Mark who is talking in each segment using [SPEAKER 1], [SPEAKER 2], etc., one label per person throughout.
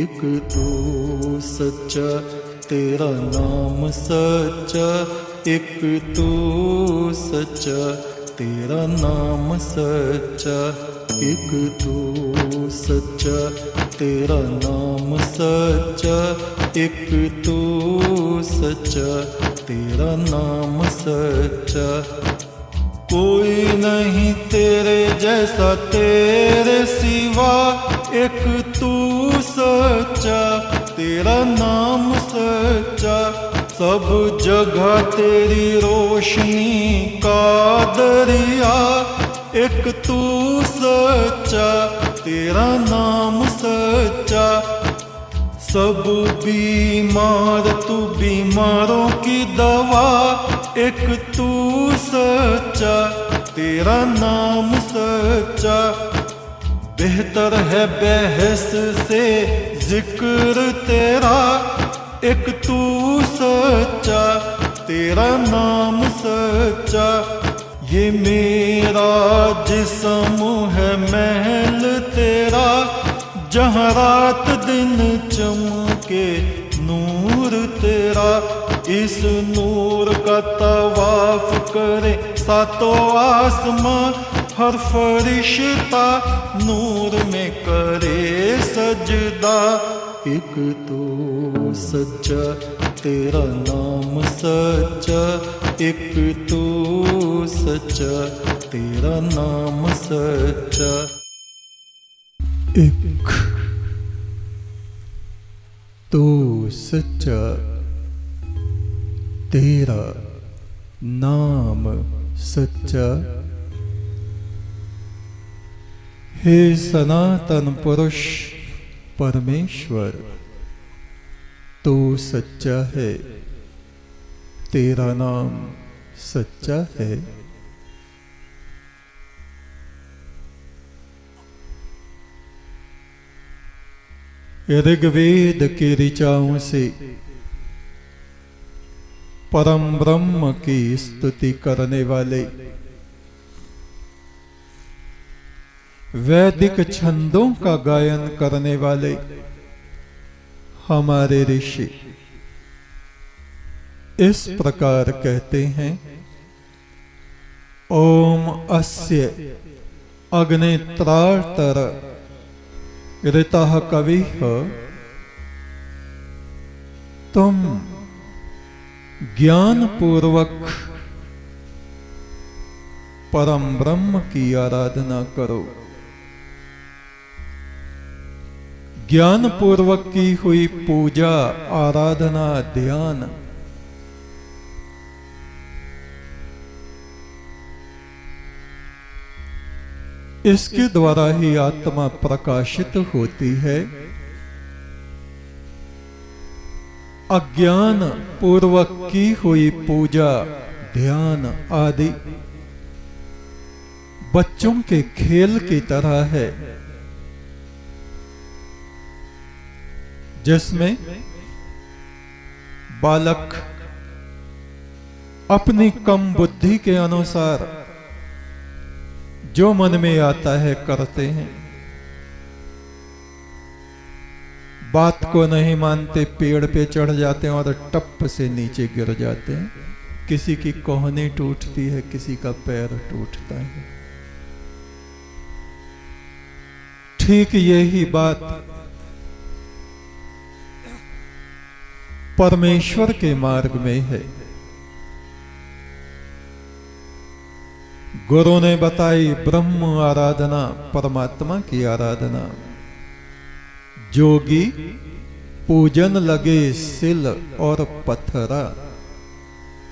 [SPEAKER 1] एक तू सच्चा तेरा नाम सच्चा, एक तू सच्चा तेरा नाम सच्चा, एक तू सच्चा तेरा नाम सच्चा, एक तू सच्चा तेरा नाम सच्चा। कोई नहीं तेरे जैसा तेरे सिवा, एक तू सच्चा तेरा नाम सच्चा। सब जगह तेरी रोशनी का दरिया, एक तू सच्चा तेरा नाम सच्चा। सब बीमार तू बीमारों की दवा, एक तू सच्चा तेरा नाम सच्चा। बेहतर है बहस से जिक्र तेरा, एक तू सच्चा तेरा नाम सच्चा। ये मेरा जिस्म है महल तेरा, जहाँ रात दिन चमके नूर तेरा। इस नूर का तवाफ करे सातों आसमां, हर फरिश्ता नूर में करे सजदा। एक तो सच्चा तेरा नाम सच्चा, एक तो सच्चा तेरा नाम सच्चा। एक तो सच्चा तेरा नाम सच्चा। हे सनातन पुरुष परमेश्वर, तू सच्चा है, तेरा नाम सच्चा है। ऋग्वेद की ऋचाओं से परम ब्रह्म की स्तुति करने वाले, वैदिक छंदों का गायन करने वाले हमारे ऋषि इस प्रकार कहते हैं। ओम अस्य अग्नित्रार्तर ऋतः कविः, तुम ज्ञान पूर्वक परम ब्रह्म की आराधना करो। ज्ञान पूर्वक की हुई पूजा, आराधना, ध्यान इसके द्वारा ही आत्मा प्रकाशित होती है। अज्ञान पूर्वक की हुई पूजा, ध्यान आदि बच्चों के खेल की तरह है, जिसमें बालक अपनी कम बुद्धि के अनुसार जो मन में आता है करते हैं। बात को नहीं मानते, पेड़ पे चढ़ जाते हैं और टप से नीचे गिर जाते हैं। किसी की कोहनी टूटती है, किसी का पैर टूटता है। ठीक यही बात परमेश्वर के मार्ग में है। गुरु ने बताई ब्रह्म आराधना, परमात्मा की आराधना। जोगी पूजन लगे सिल और पत्थरा,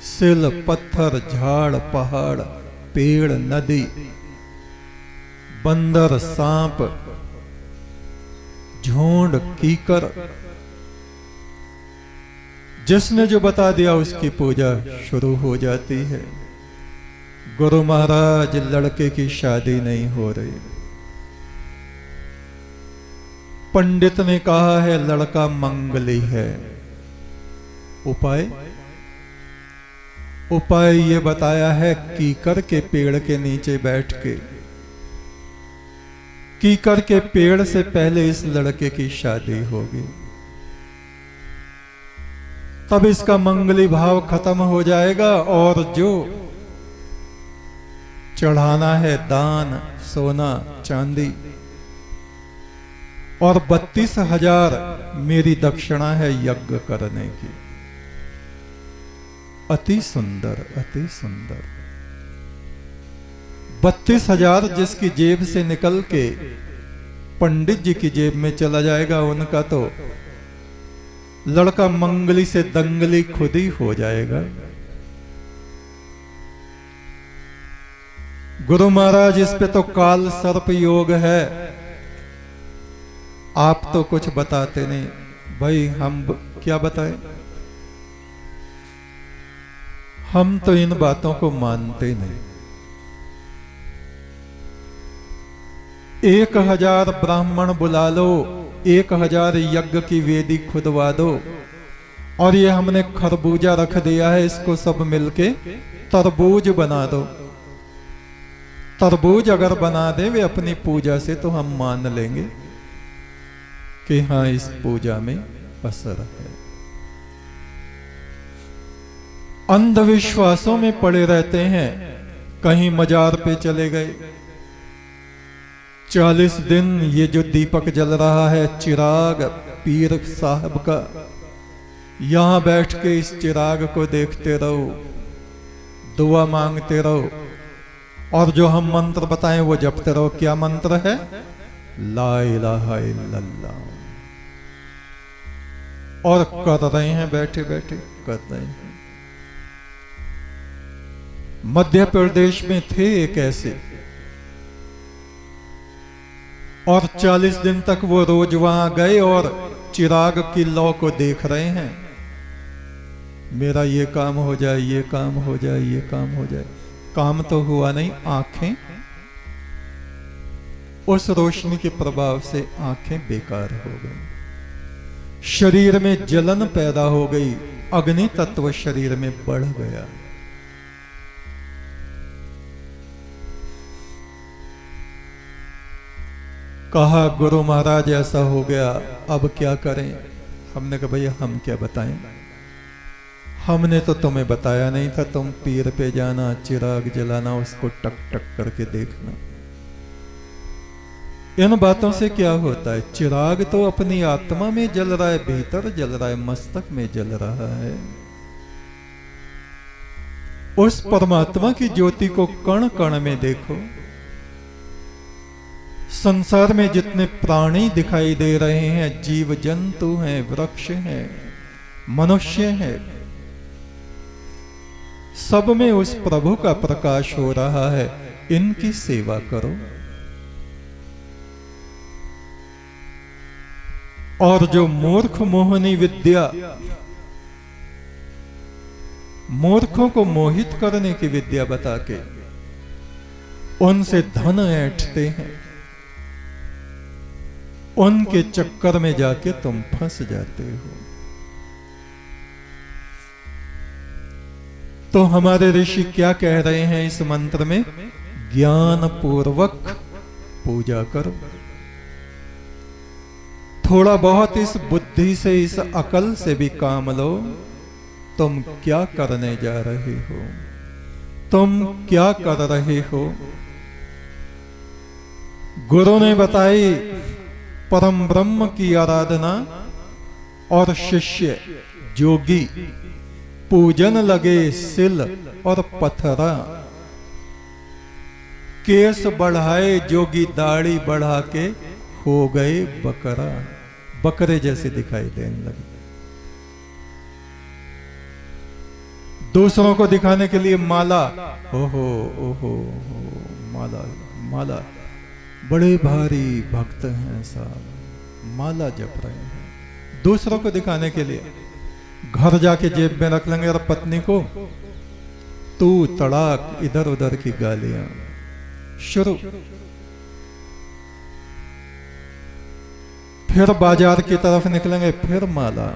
[SPEAKER 1] सिल पत्थर झाड़ पहाड़ पेड़ नदी बंदर सांप झोंड कीकर, जिसने जो बता दिया उसकी पूजा शुरू हो जाती है। गुरु महाराज, लड़के की शादी नहीं हो रही, पंडित ने कहा है लड़का मंगली है। उपाय उपाय ये बताया है कीकर के पेड़ के नीचे बैठ के कीकर के पेड़ से पहले इस लड़के की शादी होगी, तब इसका मंगली भाव खत्म हो जाएगा और जो चढ़ाना है दान, सोना, चांदी, और 32,000 मेरी दक्षिणा है यज्ञ करने की। अति सुंदर, अति सुंदर। 32,000 जिसकी जेब से निकल के पंडित जी की जेब में चला जाएगा, उनका तो लड़का मंगली से दंगली खुद ही हो जाएगा। गुरु महाराज, इस पे तो काल सर्प योग है, आप तो कुछ बताते नहीं। भाई हम क्या बताएं, हम तो इन बातों को मानते नहीं। 1000 ब्राह्मण बुला लो, 1000 यज्ञ की वेदी खुदवा दो, और ये हमने खरबूजा रख दिया है, इसको सब मिलके तरबूज बना दो। तरबूज अगर बना दे वे अपनी पूजा से, तो हम मान लेंगे कि हाँ इस पूजा में असर है। अंधविश्वासों में पड़े रहते हैं। कहीं मजार पे चले गए, 40 दिन ये जो दीपक जल रहा है, चिराग पीर साहब का, यहां बैठ के इस चिराग को देखते रहो, दुआ मांगते रहो, और जो हम मंत्र बताएं वो जपते रहो। क्या मंत्र है? ला इलाहा इल्लल्लाह। और कर रहे हैं, बैठे बैठे कर रहे हैं। मध्य प्रदेश में थे एक ऐसे, और 40 दिन तक वो रोज वहां गए और चिराग की लौ को देख रहे हैं। मेरा ये काम हो जाए, ये काम हो जाए, ये काम हो जाए। काम तो हुआ नहीं, आंखें, उस रोशनी के प्रभाव से आंखें बेकार हो गई, शरीर में जलन पैदा हो गई, अग्नि तत्व शरीर में बढ़ गया। कहा गुरु महाराज ऐसा हो गया, अब क्या करें? हमने कहा भैया हम क्या बताएं, हमने तो तुम्हें बताया नहीं था। तुम पीर पे जाना, चिराग जलाना, उसको टक टक करके देखना। इन बातों से क्या होता है? चिराग तो अपनी आत्मा में जल रहा है, भीतर जल रहा है, मस्तक में जल रहा है। उस परमात्मा की ज्योति को कण कण में देखो। संसार में जितने प्राणी दिखाई दे रहे हैं, जीव जंतु हैं, वृक्ष हैं, मनुष्य हैं, सब में उस प्रभु का प्रकाश हो रहा है। इनकी सेवा करो। और जो मूर्ख मोहनी विद्या, मूर्खों को मोहित करने की विद्या बता के उनसे धन ऐंठते हैं, उनके चक्कर में जाके तुम फंस जाते हो। तो हमारे ऋषि क्या कह रहे हैं इस मंत्र में? ज्ञान पूर्वक पूजा करो। थोड़ा बहुत इस बुद्धि से, इस अकल से भी काम लो। तुम क्या करने जा रहे हो? तुम क्या कर रहे हो? गुरु ने बताई परम ब्रह्म की आराधना, और शिष्य जोगी पूजन लगे सिल और पथरा। केस बढ़ाए जोगी, दाढ़ी बढ़ा के हो गए बकरा, बकरे जैसे दिखाई देने लगे। दूसरों को दिखाने के लिए माला, ओहो ओहो, माला माला, बड़े भारी भक्त हैं साहब, माला जप रहे हैं दूसरों को दिखाने के लिए। घर जाके जेब में रख लेंगे और पत्नी को तू तड़ाक, इधर उधर की गालियां शुरू। फिर बाजार की तरफ निकलेंगे, फिर माला।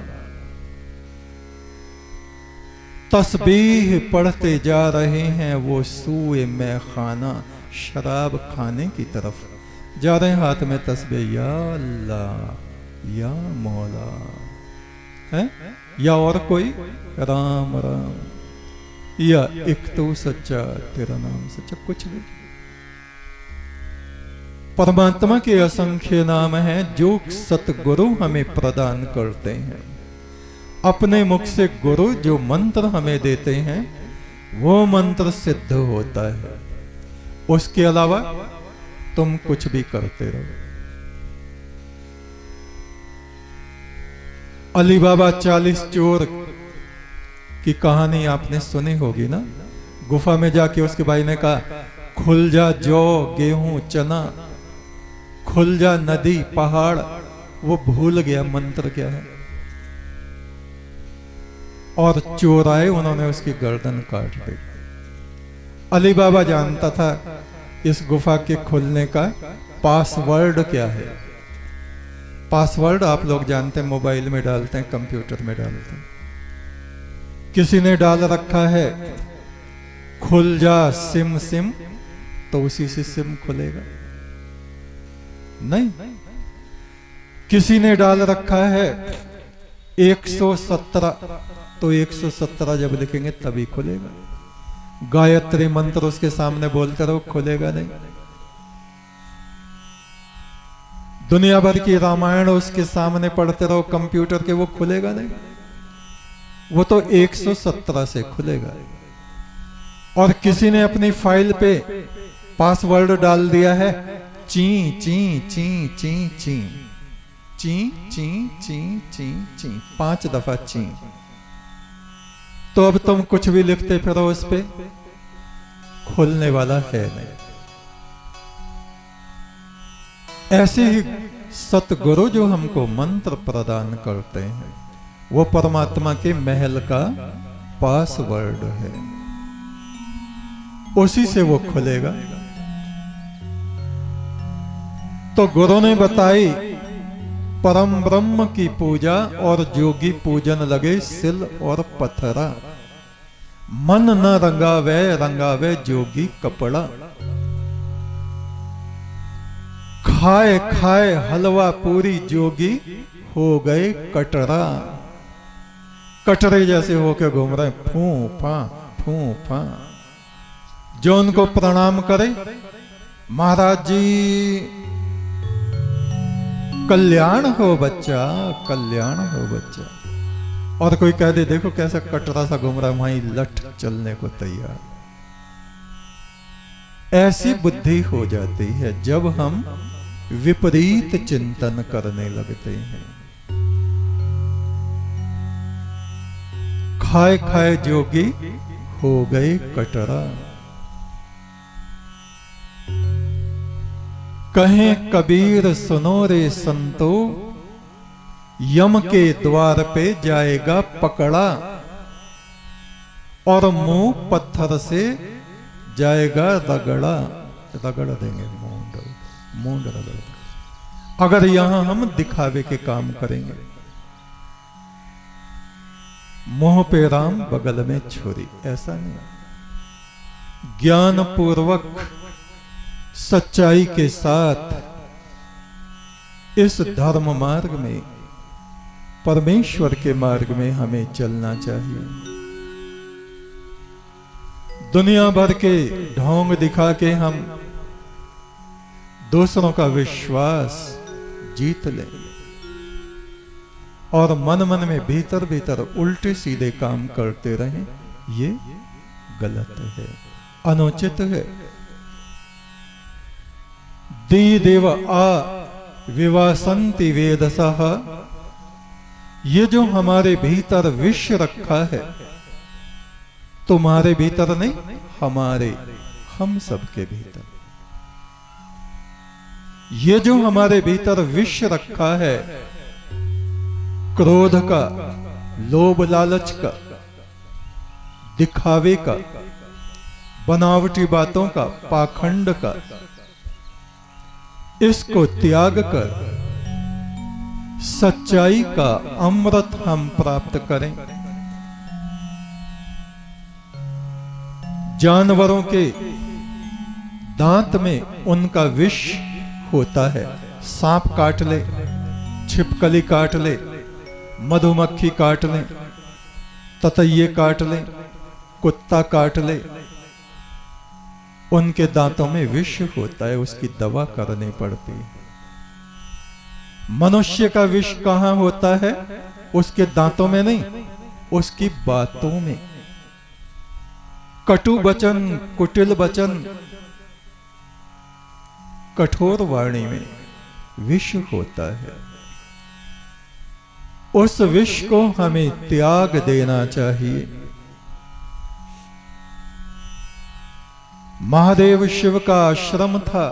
[SPEAKER 1] तस्बीह पढ़ते जा रहे हैं वो सूए में खाना, शराब खाने की तरफ। जा रहे हैं हाथ में तस्बीह, या अल्लाह या मौला है, या और कोई राम राम, या एक तो सच्चा तेरा नाम सच्चा, कुछ नहीं। परमात्मा के असंख्य नाम हैं जो सतगुरु हमें प्रदान करते हैं। अपने मुख से गुरु जो मंत्र हमें देते हैं वो मंत्र सिद्ध होता है, उसके अलावा तुम कुछ भी करते रहो। अली बाबा 40 चोर की कहानी आपने सुनी होगी ना। गुफा में जाके उसके भाई ने कहा खुल जा जौ गेहूं चना, खुल जा नदी पहाड़, वो भूल गया मंत्र क्या है, और चोर आए, उन्होंने उसकी गर्दन काट दी। अली बाबा जानता था इस गुफा के खुलने का पासवर्ड क्या है। पासवर्ड आप लोग जानते हैं, मोबाइल में डालते हैं, कंप्यूटर में डालते हैं। किसी ने डाल रखा है खुल जा सिम सिम, तो उसी से सिम खुलेगा नहीं। किसी ने डाल रखा है 117, तो 117 जब लिखेंगे तभी खुलेगा। गायत्री मंत्र उसके सामने बोलते रहो, खुलेगा नहीं। दुनिया भर की रामायण उसके सामने पढ़ते रहो कंप्यूटर के, वो खुलेगा नहीं। वो तो 117 से खुलेगा। और किसी ने अपनी फाइल पे पासवर्ड डाल दिया है ची ची ची ची ची ची ची ची ची ची, 5 दफा ची, तो अब तुम कुछ भी लिखते फिरो उस पे, खुलने वाला है नहीं। ऐसे ही सतगुरु जो हमको मंत्र प्रदान करते हैं वो परमात्मा के महल का पासवर्ड है, उसी से वो खुलेगा। तो गुरु ने बताई परम ब्रह्म की पूजा और जोगी पूजन लगे सिल और पत्थरा, मन न रंगावे जोगी कपड़ा। खाए खाए हलवा पूरी जोगी हो गए कटरा, कटरे जैसे होके घूम रहे फू फा। जो उनको प्रणाम करे महाराज जी कल्याण हो बच्चा, कल्याण हो बच्चा। और कोई कह दे देखो कैसा कटरा सा घूम रहा है, वहीं लठ चलने को तैयार। ऐसी बुद्धि हो जाती है जब हम विपरीत चिंतन करने लगते हैं। खाए खाए जोगी हो गए कटरा। कहें कबीर सुनो रे संतो, यम के द्वार पे जाएगा पकड़ा, और मुंह पत्थर से जाएगा रगड़ा। रगड़ देंगे मूंड रगड़ देंगे अगर यहां हम दिखावे के काम करेंगे। मुंह पे राम बगल में छुरी, ऐसा नहीं। ज्ञान पूर्वक सच्चाई के साथ इस धर्म मार्ग में, परमेश्वर के मार्ग में हमें चलना चाहिए। दुनिया भर के ढोंग दिखा के हम दूसरों का विश्वास जीत लें और मन मन में भीतर भीतर उल्टे सीधे काम करते रहें, ये गलत है, अनुचित है। दी देव आ विवासंति वेदसः, ये जो हमारे भीतर विष रखा है, तुम्हारे भीतर नहीं, हमारे, हम सबके भीतर ये जो हमारे भीतर विष रखा है, क्रोध का, लोभ लालच का, दिखावे का, बनावटी बातों का, पाखंड का, इसको त्याग कर सच्चाई का अमृत हम प्राप्त करें। जानवरों के दांत में उनका विष होता है। सांप काट ले, छिपकली काट ले, मधुमक्खी काट ले, ततैये काट ले, कुत्ता काट ले, उनके दांतों में विष होता है, उसकी दवा करनी पड़ती है। मनुष्य का विष कहां होता है? उसके दांतों में नहीं, उसकी बातों में। कटु वचन, कुटिल वचन, कठोर वाणी में विष होता है। उस विष को हमें त्याग देना चाहिए। महादेव शिव का आश्रम था,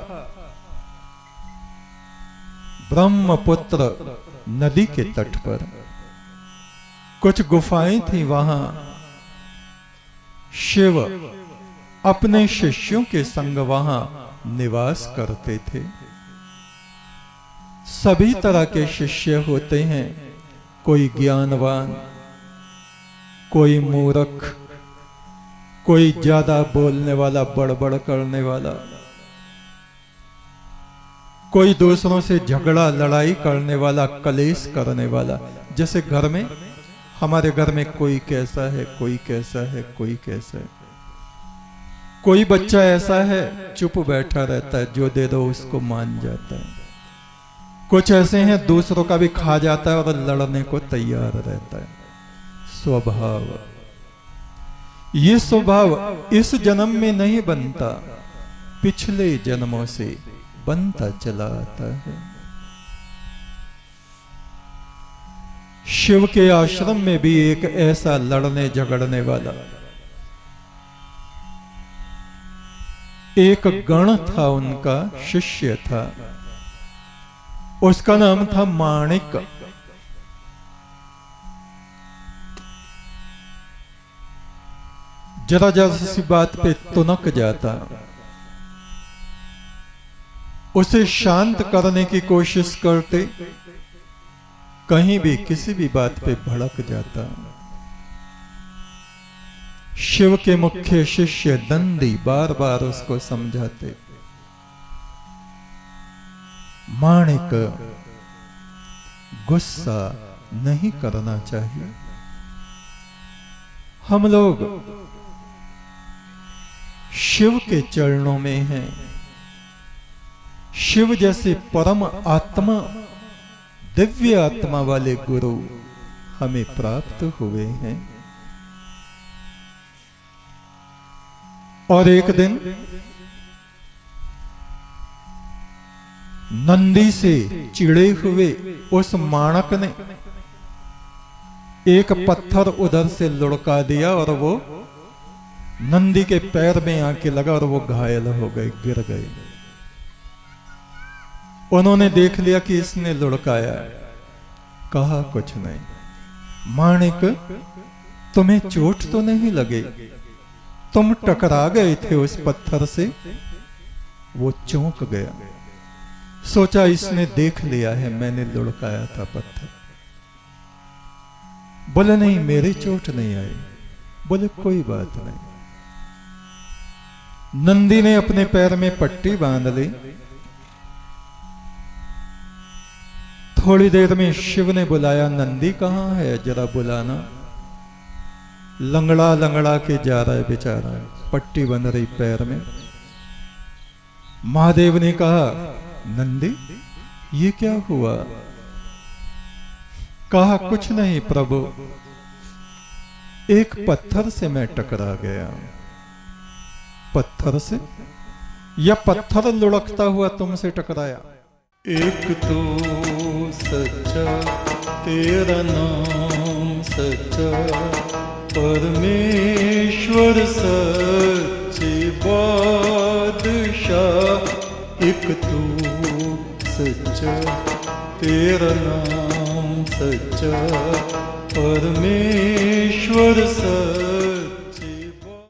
[SPEAKER 1] ब्रह्मपुत्र नदी के तट पर कुछ गुफाएं थी। वहां शिव अपने शिष्यों के संग वहां निवास करते थे। सभी तरह के शिष्य होते हैं, कोई ज्ञानवान, कोई मूर्ख, कोई ज्यादा बोलने वाला, बड़बड़ करने वाला, कोई दूसरों से झगड़ा लड़ाई करने वाला, कलेश करने वाला। जैसे घर में, हमारे घर में कोई कैसा है, कोई कैसा है, कोई कैसा है। कोई बच्चा ऐसा है चुप बैठा रहता है, जो दे दो उसको मान जाता है। कुछ ऐसे हैं दूसरों का भी खा जाता है और लड़ने को तैयार रहता है। स्वभाव, ये स्वभाव इस जन्म में नहीं बनता, पिछले जन्मों से बनता चला आता है। शिव के आश्रम में भी एक ऐसा लड़ने झगड़ने वाला एक गण था, उनका शिष्य था, उसका नाम था माणिक। जरा जरा सी बात पे तुनक जाता, उसे शांत करने की कोशिश करते, कहीं भी किसी भी बात पे भड़क जाता। शिव के मुख्य शिष्य दंडी बार बार उसको समझाते, माणिक गुस्सा नहीं करना चाहिए। हम लोग शिव के चरणों में हैं। शिव जैसे परम आत्मा, दिव्य आत्मा वाले गुरु हमें प्राप्त हुए हैं। और एक दिन नंदी से चिड़े हुए उस माणक ने एक पत्थर उधर से लुढ़का दिया और वो नंदी के पैर में आके लगा और वो घायल हो गए, गिर गए। उन्होंने देख लिया कि इसने लुढ़काया, कहा कुछ नहीं, माणिक तुम्हें चोट तो नहीं लगे, तुम टकरा गए थे उस पत्थर से। वो चौंक गया, सोचा इसने देख लिया है मैंने लुढ़काया था पत्थर। बोले नहीं, मेरी चोट नहीं आई। बोले कोई बात नहीं। नंदी ने अपने पैर में पट्टी बांध ली। थोड़ी देर में शिव ने बुलाया, नंदी कहां है, जरा बुलाना। लंगड़ा लंगड़ा के जा रहा है बेचारा, पट्टी बंध रही पैर में। महादेव ने कहा, नंदी ये क्या हुआ? कहा कुछ नहीं प्रभु, एक पत्थर से मैं टकरा गया। पत्थर से? या पत्थर लुढ़कता हुआ तुमसे टकराया? एक तो सच्चा तेरा नाम सच्चा, परमेश्वर सच्चे बादशाह। एक तू सच्चा तेरा नाम सच्चा, परमेश्वर सच्चे